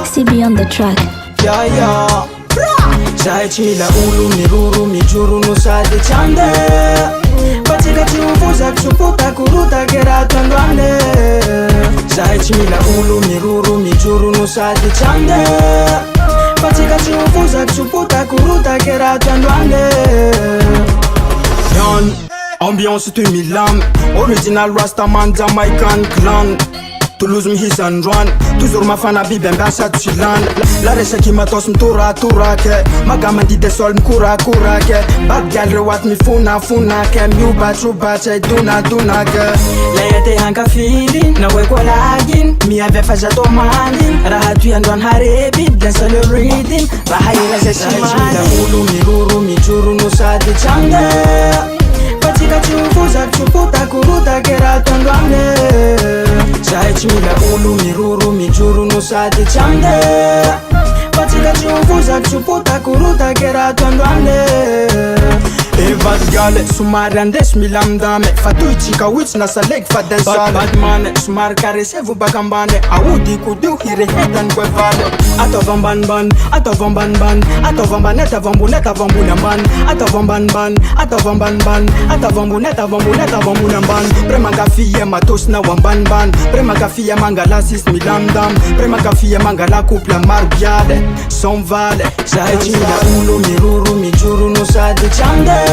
CB on the track. Zahay tsy mila olo miroro mijoro no sady tsy andeha fa tsika tsy hovozaky tsopotako rotaky raha tandroane. Zahay tsy mila olo miroro mijoro no sady tsy andeha fa tsika tsy hovozaky tsopotako rotaky raha tandroane. Yan ambiance toy milamy original rastaman Jamaican clan Toulouse mihisy androany toujours mafana biby ambiasady tsy lany la resaky matos mitoratorake maga mandidy sol mikorakorake babigaly reo aty mifonafonake miobatrobatsy donadonake lay te hankafily na hoe koa laginy miavy afaza tô mandiny raha toy androany hareby dansa le reading raha ela zay tsy mila olo miroro mijoro no sady tsy andeha fa tsika tsy hovozaky tsopotako rotaky raha tandroane. Zahay tsy mila olo miroro mijoro no sady tsy andeha fa tsika tsy hovozaky tsopotako rotaky raha tandroane. Evadigaly somary andesy mila mindame fa toy tsika witsy na salegy fa densabadimane somary karese vo baka ambane aodikodio hirehetany koevaly ataova ambanimbany ataova ambanimbany ataova ambany ataova ambony ataova ambony ambany ataova ambanimbany ataova ambanimbany ataova ambony ataova ambony ataova ambony ambany premakafia matosina ao ambanimbany premakafia mangala sisy milamindamy premakafia mangala couple maro biale somvaly. Zahay tsy mila olo miroro mijoro no sady tsy andeha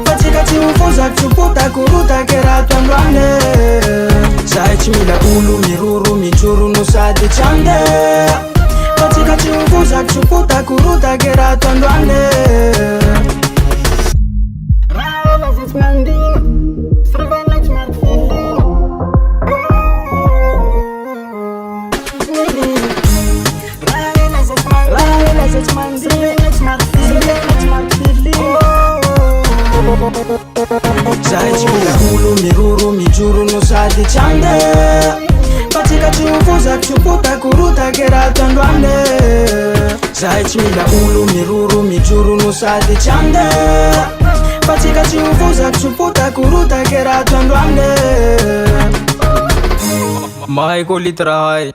fa tsika tsy hovozaky tsopotako rotaky raha tandroane. Zahay tsy mila olo miroro mijoro no sady tsy andeha fa tsika tsy hovozaky tsopotako rotaky raha tandroane. Zahay tsy mila olo miroro mijoro no sady tsy andeha fa tsika tsy hovozaky tsopotako rotaky raha tandroane. Zahay tsy mila olo miroro mijoro no sady tsy andeha fa tsika tsy hovozaky tsopotako rotaky raha tandroane. Mahay koa litra hay